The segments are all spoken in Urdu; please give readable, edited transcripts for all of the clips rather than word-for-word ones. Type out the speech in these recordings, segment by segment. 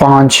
5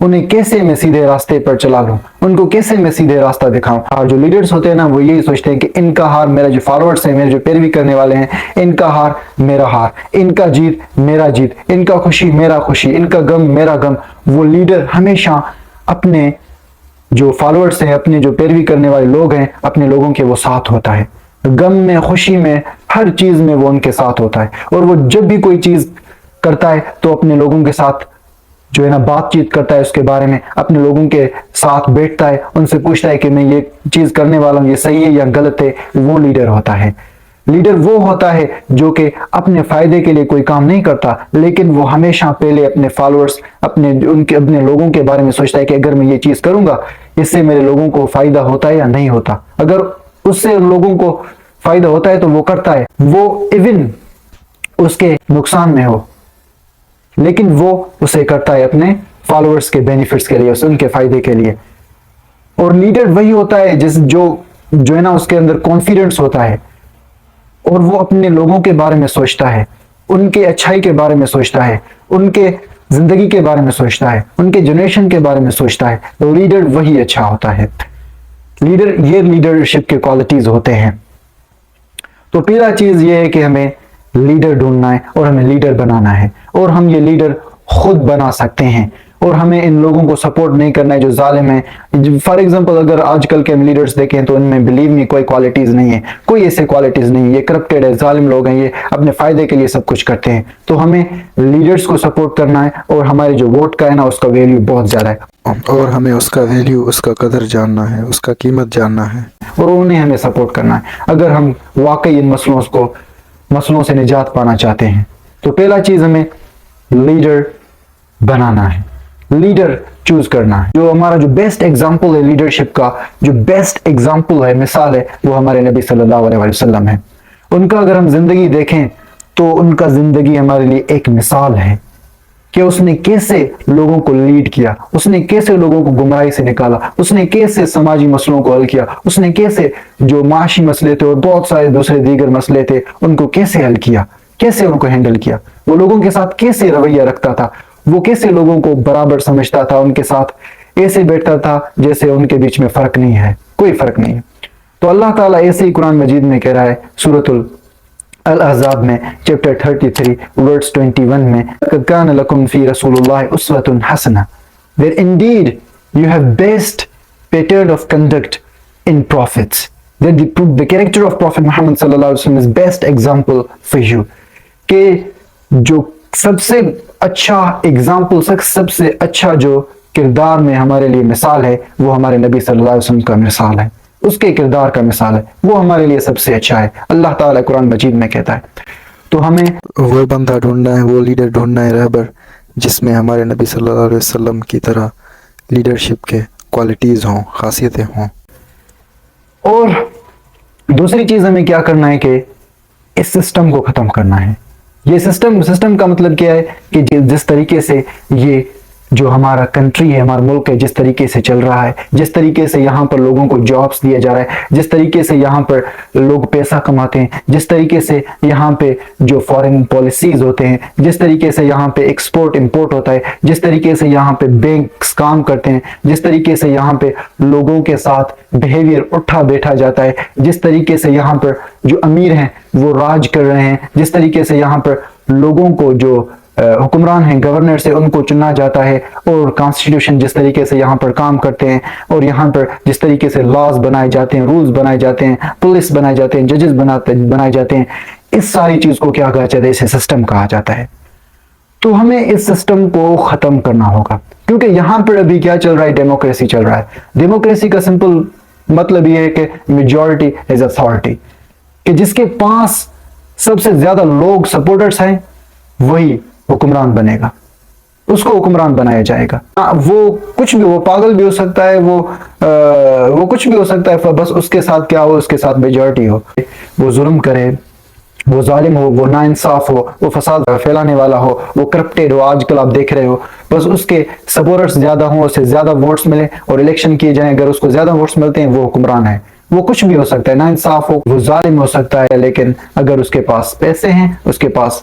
انہیں کیسے میں سیدھے راستے پر چلا لوں، ان کو کیسے میں سیدھے راستہ دکھاؤں. اور جو لیڈرز ہوتے ہیں نا وہ یہی سوچتے ہیں کہ ان کا ہار، میرا جو فالوورز ہیں، میرے جو پیروی کرنے والے ہیں، ان کا ہار میرا ہار، ان کا جیت میرا جیت، ان کا خوشی میرا خوشی، ان کا غم میرا غم. وہ لیڈر ہمیشہ اپنے جو فالوورز ہیں، اپنے جو پیروی کرنے والے لوگ ہیں، اپنے لوگوں کے وہ ساتھ ہوتا ہے، غم میں، خوشی میں، ہر چیز میں وہ ان کے ساتھ ہوتا ہے. اور وہ جب بھی کوئی چیز کرتا ہے تو اپنے لوگوں کے ساتھ جو ہے نا بات چیت کرتا ہے، اس کے بارے میں اپنے لوگوں کے ساتھ بیٹھتا ہے، ان سے پوچھتا ہے کہ میں یہ چیز کرنے والا ہوں، یہ صحیح ہے یا غلط ہے. وہ لیڈر ہوتا ہے. لیڈر وہ ہوتا ہے جو کہ اپنے فائدے کے لیے کوئی کام نہیں کرتا، لیکن وہ ہمیشہ پہلے اپنے فالوورز، اپنے لوگوں کے بارے میں سوچتا ہے کہ اگر میں یہ چیز کروں گا اس سے میرے لوگوں کو فائدہ ہوتا ہے یا نہیں ہوتا. اگر اس سے لوگوں کو فائدہ ہوتا ہے تو وہ کرتا ہے، وہ ایون اس کے نقصان میں ہو لیکن وہ اسے کرتا ہے اپنے فالوورز کے بینیفٹس کے لیے، ان کے فائدے کے لیے. اور لیڈر وہی ہوتا ہے جو ہے نا اس کے اندر کانفیڈنس ہوتا ہے، اور وہ اپنے لوگوں کے بارے میں سوچتا ہے، ان کے اچھائی کے بارے میں سوچتا ہے، ان کے زندگی کے بارے میں سوچتا ہے، ان کے جنریشن کے بارے میں سوچتا ہے. تو لیڈر وہی اچھا ہوتا ہے. یہ لیڈرشپ کے کوالٹیز ہوتے ہیں. تو پہلا چیز یہ ہے کہ ہمیں لیڈر ڈھونڈنا ہے اور ہمیں لیڈر بنانا ہے، اور ہم یہ لیڈر خود بنا سکتے ہیں. اور ہمیں ان لوگوں کو سپورٹ نہیں کرنا ہے جو ظالم ہیں. فار ایگزامپل اگر آج کل کے ہم لیڈرز دیکھیں تو ان میں بلیو می کوئی کوالٹیز نہیں ہے، کوئی ایسے کوالٹیز نہیں ہے. یہ کرپٹڈ ہے، ظالم لوگ ہیں، یہ اپنے فائدے کے لیے سب کچھ کرتے ہیں. تو ہمیں لیڈرز کو سپورٹ کرنا ہے، اور ہمارے جو ووٹ کا ہے نا اس کا ویلیو بہت زیادہ ہے، اور ہمیں اس کا ویلیو، اس کا قدر جاننا ہے، اس کا قیمت جاننا ہے، اور انہیں ہمیں سپورٹ کرنا ہے اگر ہم واقعی ان مسئلوں سے نجات پانا چاہتے ہیں. تو پہلا چیز ہمیں لیڈر بنانا ہے، لیڈر چوز کرنا ہے. جو ہمارا جو بیسٹ ایگزامپل ہے لیڈرشپ کا، جو بیسٹ ایگزامپل ہے، مثال ہے، وہ ہمارے نبی صلی اللہ علیہ وسلم ہے. ان کا اگر ہم زندگی دیکھیں تو ان کا زندگی ہمارے لیے ایک مثال ہے کہ اس نے کیسے لوگوں کو لیڈ کیا، اس نے کیسے لوگوں کو گمراہی سے نکالا، اس نے کیسے سماجی مسئلوں کو حل کیا، اس نے کیسے جو معاشی مسئلے تھے اور بہت سارے دوسرے دیگر مسئلے تھے ان کو کیسے حل کیا، کیسے ان کو ہینڈل کیا. وہ لوگوں کے ساتھ کیسے رویہ رکھتا تھا، وہ کیسے لوگوں کو برابر سمجھتا تھا، ان کے ساتھ ایسے بیٹھتا تھا جیسے ان کے بیچ میں فرق نہیں ہے، کوئی فرق نہیں ہے. تو اللہ تعالیٰ ایسے ہی قرآن مجید میں کہہ رہا ہے سورۃ الاحزاب میں چیپٹر 33 ورس 21 میں قَدْ كَانَ لَكُمْ فِي رَسُولِ اللَّهِ أُسْوَةٌ حَسَنَةٌ where indeed you have best pattern of conduct in prophets, that the character of Prophet Muhammad sallallahu alaihi wasallam is best example for you. کہ جو سب سے اچھا ایگزامپل، سب سے اچھا جو کردار میں ہمارے لیے مثال ہے وہ ہمارے نبی صلی اللہ علیہ وسلم کا مثال ہے، اس کے کردار کا مثال ہے، وہ ہمارے لیے سب سے اچھا ہے. اللہ تعالیٰ قرآن مجید میں کہتا ہے. تو ہمیں وہ بندہ ڈھونڈنا ہے، وہ لیڈر ڈھونڈنا ہے، رہبر جس میں ہمارے نبی صلی اللہ علیہ وسلم کی طرح لیڈرشپ کے کوالٹیز ہوں، خاصیتیں ہوں. اور دوسری چیز ہمیں کیا کرنا ہے کہ اس سسٹم کو ختم کرنا ہے. یہ سسٹم کا مطلب کیا ہے کہ جس طریقے سے یہ جو ہمارا کنٹری ہے، ہمارا ملک ہے، جس طریقے سے چل رہا ہے، جس طریقے سے یہاں پر لوگوں کو جابس دیا جا رہا ہے، جس طریقے سے یہاں پر لوگ پیسہ کماتے ہیں، جس طریقے سے یہاں پہ جو فارن پالیسیز ہوتے ہیں، جس طریقے سے یہاں پہ ایکسپورٹ امپورٹ ہوتا ہے، جس طریقے سے یہاں پہ بینکس کام کرتے ہیں، جس طریقے سے یہاں پہ لوگوں کے ساتھ بیہیویئر اٹھا بیٹھا جاتا ہے، جس طریقے سے یہاں پر جو امیر ہیں وہ راج کر رہے ہیں، جس طریقے سے یہاں پر لوگوں کو جو حکمران ہیں، گورنر سے ان کو چنا جاتا ہے، اور کانسٹیٹیوشن جس طریقے سے یہاں پر کام کرتے ہیں، اور یہاں پر جس طریقے سے لاز بنائے جاتے ہیں، رولز بنائے جاتے ہیں، پولیس بنائے جاتے ہیں، ججز بنائے جاتے ہیں، اس ساری چیز کو کیا کہا جاتا ہے؟ اسے سسٹم کہا جاتا ہے. تو ہمیں اس سسٹم کو ختم کرنا ہوگا، کیونکہ یہاں پر ابھی کیا چل رہا ہے؟ ڈیموکریسی چل رہا ہے. ڈیموکریسی کا سمپل مطلب یہ ہے کہ میجورٹی از اتھارٹی، کہ جس کے پاس سب سے زیادہ لوگ سپورٹرز ہیں وہی حکمران بنے گا، اس کو حکمران بنایا جائے گا. وہ کچھ بھی، وہ پاگل بھی ہو سکتا ہے، وہ کچھ بھی ہو سکتا ہے، بس اس کے ساتھ کیا ہو؟ اس کے ساتھ میجورٹی ہو. وہ ظلم کرے، وہ ظالم ہو، وہ ناانصاف ہو، وہ فساد پھیلانے والا ہو، وہ کرپٹڈ ہو، آج کل آپ دیکھ رہے ہو، بس اس کے سپورٹرز زیادہ ہوں، اسے زیادہ ووٹس ملیں اور الیکشن کیے جائیں، اگر اس کو زیادہ ووٹس ملتے ہیں وہ حکمران ہے. وہ کچھ بھی ہو سکتا ہے، ناانصاف ہو، وہ ظالم ہو سکتا ہے، لیکن اگر اس کے پاس پیسے ہیں، اس کے پاس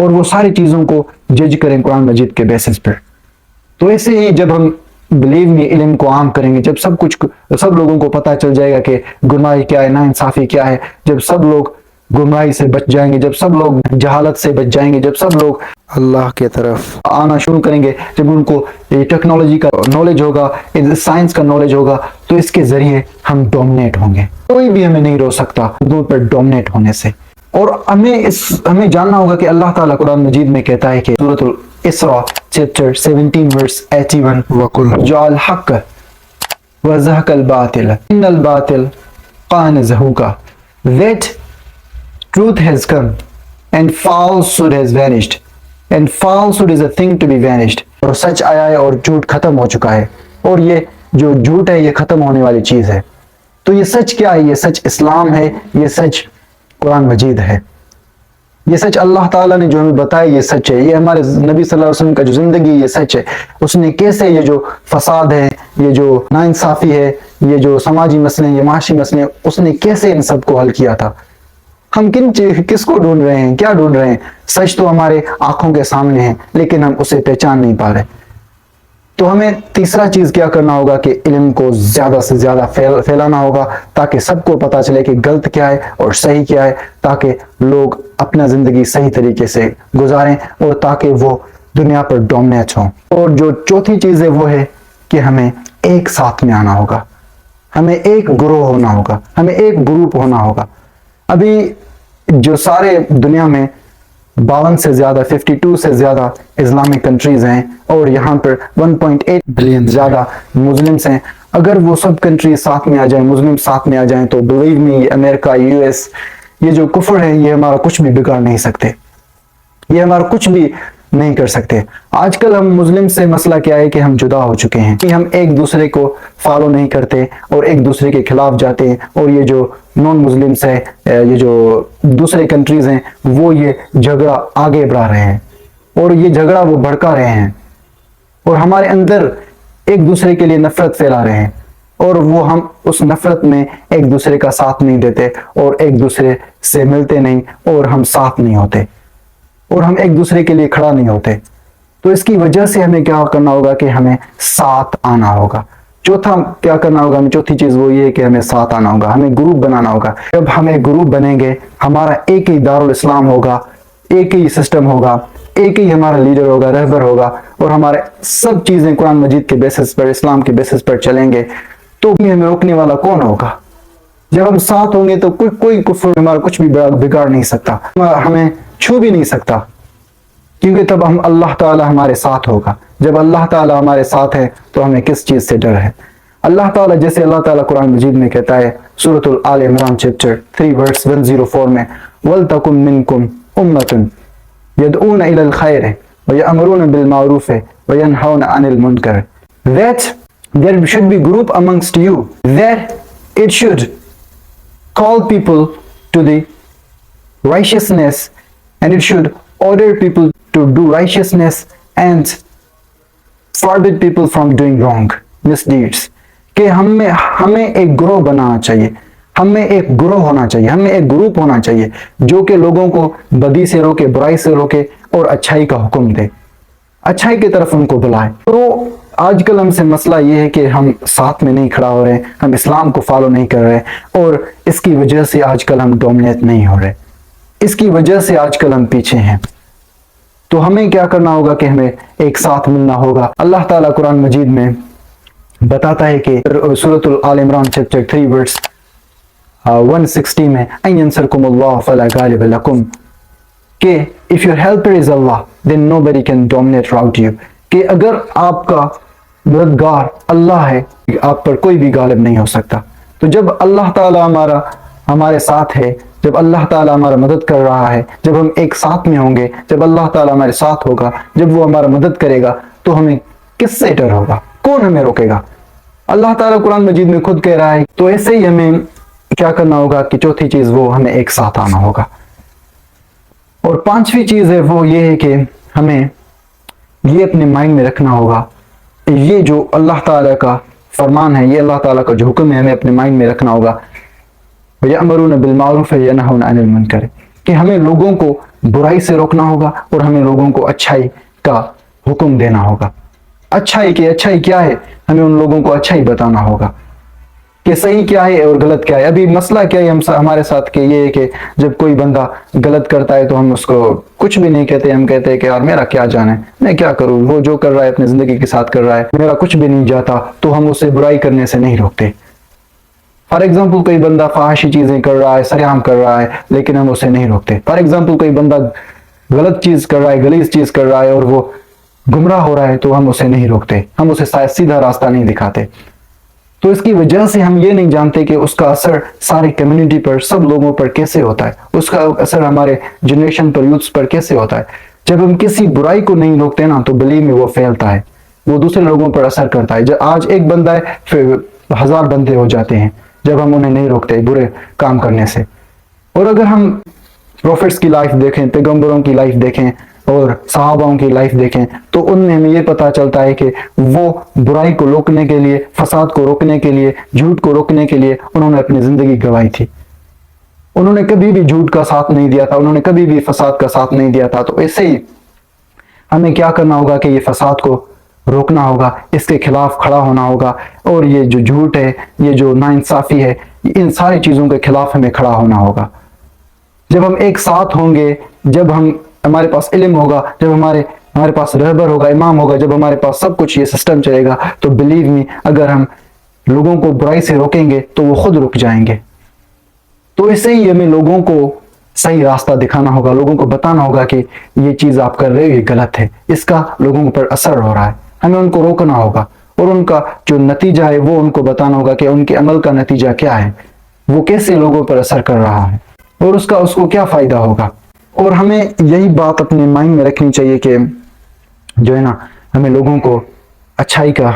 اور وہ ساری چیزوں کو جج کریں قرآن مجید کے بیسس پر. تو ایسے ہی جب ہم بلیو میں علم کو عام کریں گے، جب سب لوگوں کو پتہ چل جائے گا کہ گناہی کیا ہے، ناانصافی کیا ہے، جب سب لوگ گمراہی سے بچ جائیں گے، جب سب لوگ جہالت سے بچ جائیں گے، جب سب لوگ اللہ کے طرف آنا شروع کریں گے، جب ان کو ٹیکنالوجی کا نالج ہوگا، سائنس کا نالج ہوگا، تو اس کے ذریعے ہم ڈومینیٹ ہوں گے. کوئی بھی ہمیں نہیں روک سکتا اردو پر ڈومینیٹ ہونے سے. اور ہمیں جاننا ہوگا کہ اللہ تعالیٰ قرآن مجید میں کہتا ہے کہ سورۃ الاسراء چیپٹر 17 ورس 81 وَقُلْ جو الحق وزهق الباطل ان الباطل كان زهوقا that truth has come and falsehood has vanished and falsehood is a thing to be vanished. اور سچ آیا ہے اور جھوٹ ختم ہو چکا ہے، اور یہ جو جھوٹ ہے یہ ختم ہونے والی چیز ہے. تو یہ سچ کیا ہے؟ یہ سچ اسلام ہے، یہ سچ قرآن مجید ہے، یہ سچ اللہ تعالیٰ نے جو ہمیں بتایا یہ سچ ہے. یہ ہمارے نبی صلی اللہ علیہ وسلم کا جو زندگی یہ سچ ہے. اس نے کیسے یہ جو فساد ہے، یہ جو ناانصافی ہے، یہ جو سماجی مسئلے ہیں، یہ معاشی مسئلے ہیں، اس نے کیسے ان سب کو حل کیا تھا. ہم کس کو ڈھونڈ رہے ہیں، کیا ڈھونڈ رہے ہیں؟ سچ تو ہمارے آنکھوں کے سامنے ہے لیکن ہم اسے پہچان نہیں پا رہے. تو ہمیں تیسرا چیز کیا کرنا ہوگا کہ علم کو زیادہ سے زیادہ پھیلانا ہوگا تاکہ سب کو پتہ چلے کہ غلط کیا ہے اور صحیح کیا ہے، تاکہ لوگ اپنا زندگی صحیح طریقے سے گزاریں اور تاکہ وہ دنیا پر ڈومینیٹ ہوں. اور جو چوتھی چیز ہے وہ ہے کہ ہمیں ایک ساتھ میں آنا ہوگا، ہمیں ایک گروہ ہونا ہوگا، ہمیں ایک گروپ ہونا ہوگا. ابھی جو سارے دنیا میں 52 سے زیادہ 52 سے زیادہ اسلامک کنٹریز ہیں اور یہاں پر 1.8 بلین زیادہ مسلمس ہیں. اگر وہ سب کنٹریز ساتھ میں آ جائیں، مسلم ساتھ میں آ جائیں، تو بلیو می امریکہ، یو ایس، یہ جو کفر ہے یہ ہمارا کچھ بھی بگاڑ نہیں سکتے، یہ ہمارا کچھ بھی نہیں کر سکتے. آج کل ہم مسلم سے مسئلہ کیا ہے کہ ہم جدا ہو چکے ہیں، کہ ہم ایک دوسرے کو فالو نہیں کرتے اور ایک دوسرے کے خلاف جاتے ہیں. اور یہ جو نان مسلمس ہے، یہ جو دوسرے کنٹریز ہیں، وہ یہ جھگڑا آگے بڑھا رہے ہیں اور یہ جھگڑا وہ بھڑکا رہے ہیں اور ہمارے اندر ایک دوسرے کے لیے نفرت پھیلا رہے ہیں. اور وہ ہم اس نفرت میں ایک دوسرے کا ساتھ نہیں دیتے اور ایک دوسرے سے ملتے نہیں اور ہم ساتھ نہیں ہوتے اور ہم ایک دوسرے کے لیے کھڑا نہیں ہوتے. تو اس کی وجہ سے ہمیں کیا کرنا ہوگا کہ ہمیں ساتھ آنا ہوگا. چوتھا کیا کرنا ہوگا ہمیں؟ چوتھی چیز وہ یہ ہے کہ ہمیں ساتھ آنا ہوگا، ہمیں گروپ بنانا ہوگا. جب ہم ایک گروپ بنیں گے، ہمارا ایک ہی دارالاسلام ہوگا، ایک ہی سسٹم ہوگا، ایک ہی ہمارا لیڈر ہوگا، رہبر ہوگا، اور ہمارے سب چیزیں قرآن مجید کے بیسس پر، اسلام کے بیسس پر چلیں گے، تو بھی ہمیں روکنے والا کون ہوگا؟ جب ہم ساتھ ہوں گے تو کوئی کفر ہمارا کچھ بھی بگاڑ نہیں سکتا، ہمیں چھو بھی نہیں سکتا، کیونکہ تب ہم اللہ تعالی ہمارے ساتھ ہوگا. جب اللہ تعالی ہمارے ساتھ ہے تو ہمیں کس چیز سے ڈر ہے؟ اللہ تعالیٰ جیسے اللہ تعالیٰ قرآن مجید میں کہتا ہے سورۃ آل عمران چیپٹر 3 ورس 104 میں وَلْتَكُن مِّنْكُمْ أُمَّةٌ يَدْعُونَ إِلَى الْخَيْرِ وَيَأْمُرُونَ بِالْمَعْرُوفِ وَيَنْهَوْنَ عَنِ الْمُنكَرِ. That there should be group amongst you, that it should call people to the righteousness and it should order people to do righteousness and forbid people from doing wrong misdeeds. کہ ہمیں ایک گروہ بنانا چاہیے، ہمیں ایک گروہ ہونا چاہیے، ہمیں ایک گروپ ہونا چاہیے جو کہ لوگوں کو بدی سے روکے، برائی سے روکے اور اچھائی کا حکم دے، اچھائی کی طرف ان کو بلائے. تو آج کل ہم سے مسئلہ یہ ہے کہ ہم ساتھ میں نہیں کھڑا ہو رہے، ہم اسلام کو فالو نہیں کر رہے اور اس کی وجہ سے آج کل ہم ڈومینیٹ نہیں ہو رہے، اس کی وجہ سے آج کل ہم پیچھے ہیں. تو ہمیں کیا کرنا ہوگا کہ ہمیں ایک ساتھ ملنا ہوگا. اللہ تعالیٰ قرآن مجید میں بتاتا ہے کہ سورۃ آل عمران چیپٹر 3 ورس 160 میں اَن يَنْصُرْكُمُ اللَّهُ فَلَا غَالِبَ لَكُمْ کہ if your helper is Allah then nobody can dominate around you. کہ اگر آپ کا مددگار اللہ ہے آپ پر کوئی بھی غالب نہیں ہو سکتا. تو جب اللہ تعالیٰ ہمارے ساتھ ہے، جب اللہ تعالیٰ ہمارا مدد کر رہا ہے، جب ہم ایک ساتھ میں ہوں گے، جب اللہ تعالیٰ ہمارے ساتھ ہوگا، جب وہ ہمارا مدد کرے گا، تو ہمیں کس سے ڈر ہوگا؟ کون ہمیں روکے گا؟ اللہ تعالیٰ قرآن مجید میں خود کہہ رہا ہے. تو ایسے ہی ہمیں کیا کرنا ہوگا کہ چوتھی چیز وہ ہمیں ایک ساتھ آنا ہوگا. اور پانچویں چیز ہے وہ یہ ہے کہ ہمیں یہ اپنے مائنڈ میں رکھنا ہوگا، یہ جو اللہ تعالیٰ کا فرمان ہے، یہ اللہ تعالیٰ کا جو حکم ہے، ہمیں اپنے مائنڈ میں رکھنا ہوگا. وَيَأْمُرُونَ بِالْمَعْرُوفِ وَيَنْهَوْنَ عَنِ الْمُنكَرِ کہ ہمیں لوگوں کو برائی سے روکنا ہوگا اور ہمیں لوگوں کو اچھائی کا حکم دینا ہوگا. اچھائی کیا ہے, ہمیں ان لوگوں کو اچھائی بتانا ہوگا کہ صحیح کیا ہے اور غلط کیا ہے. ابھی مسئلہ کیا ہے ہمارے ساتھ کہ یہ ہے کہ جب کوئی بندہ غلط کرتا ہے تو ہم اس کو کچھ بھی نہیں کہتے, ہم کہتے ہیں کہ یار میرا کیا جانے, میں کیا کروں, وہ جو کر رہا ہے اپنی زندگی کے ساتھ کر رہا ہے, میرا کچھ بھی نہیں جاتا, تو ہم اسے برائی کرنے سے نہیں روکتے. فار ایگزامپل کوئی بندہ فحاشی چیزیں کر رہا ہے, سریعام کر رہا ہے, لیکن ہم اسے نہیں روکتے. فار ایگزامپل کوئی بندہ غلط چیز کر رہا ہے, غلیظ چیز کر رہا ہے اور وہ گمراہ ہو رہا ہے, تو ہم اسے نہیں روکتے, ہم اسے سیدھا راستہ نہیں دکھاتے. تو اس کی وجہ سے ہم یہ نہیں جانتے کہ اس کا اثر ساری کمیونٹی پر, سب لوگوں پر کیسے ہوتا ہے, اس کا اثر ہمارے جنریشن پر, یوتھس پر کیسے ہوتا ہے. جب ہم کسی برائی کو نہیں روکتے نا تو بلیو میں وہ پھیلتا ہے, وہ دوسرے لوگوں پر اثر کرتا ہے. آج ایک بندہ ہے پھر 1000 بندے ہو جاتے ہیں جب ہم انہیں نہیں روکتے برے کام کرنے سے. اور اگر ہم پروفٹس کی لائف دیکھیں, پیغمبروں کی لائف دیکھیں اور صحاباؤں کی لائف دیکھیں, تو ان میں ہمیں یہ پتا چلتا ہے کہ وہ برائی کو روکنے کے لیے, فساد کو روکنے کے لیے, جھوٹ کو روکنے کے لیے انہوں نے اپنی زندگی گنوائی تھی. انہوں نے کبھی بھی جھوٹ کا ساتھ نہیں دیا تھا, انہوں نے کبھی بھی فساد کا ساتھ نہیں دیا تھا. تو ایسے ہی ہمیں کیا کرنا ہوگا کہ یہ فساد کو روکنا ہوگا, اس کے خلاف کھڑا ہونا ہوگا, اور یہ جو جھوٹ ہے, یہ جو ناانصافی ہے, ان ساری چیزوں کے خلاف ہمیں کھڑا ہونا ہوگا. جب ہم ایک ساتھ ہوں گے, جب ہمارے پاس علم ہوگا, جب ہمارے پاس رہبر ہوگا, امام ہوگا, جب ہمارے پاس سب کچھ یہ سسٹم چلے گا, تو بلیو می اگر ہم لوگوں کو برائی سے روکیں گے تو وہ خود رک جائیں گے. تو اسے ہی ہمیں لوگوں کو صحیح راستہ دکھانا ہوگا, لوگوں کو بتانا ہوگا کہ یہ چیز آپ کر رہے ہو یہ غلط ہے, اس کا لوگوں پر اثر ہو رہا ہے. ہمیں ان کو روکنا ہوگا اور ان کا جو نتیجہ ہے وہ ان کو بتانا ہوگا کہ ان کے عمل کا نتیجہ کیا ہے, وہ کیسے لوگوں پر اثر کر رہا ہے اور اس کو کیا فائدہ ہوگا. اور ہمیں یہی بات اپنے مائنڈ میں رکھنی چاہیے کہ جو ہے نا, ہمیں لوگوں کو اچھائی کا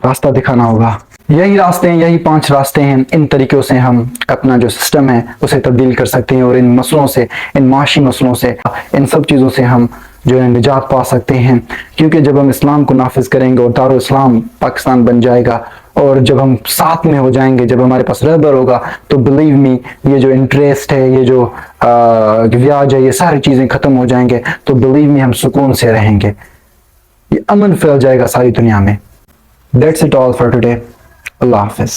راستہ دکھانا ہوگا. یہی راستے ہیں, یہی 5 راستے ہیں, ان طریقوں سے ہم اپنا جو سسٹم ہے اسے تبدیل کر سکتے ہیں, اور ان مسئلوں سے, ان معاشی مسئلوں سے, ان سب چیزوں سے ہم جو ہے نجات پا سکتے ہیں. کیونکہ جب ہم اسلام کو نافذ کریں گے اور دارالاسلام پاکستان بن جائے گا, اور جب ہم ساتھ میں ہو جائیں گے, جب ہمارے پاس رہبر ہوگا, تو بلیو می یہ جو انٹریسٹ ہے, یہ جو بیاج ہے, یہ ساری چیزیں ختم ہو جائیں گے. تو بلیو می ہم سکون سے رہیں گے, یہ امن پھیل جائے گا ساری دنیا میں. That's it all for today. اللہ حافظ.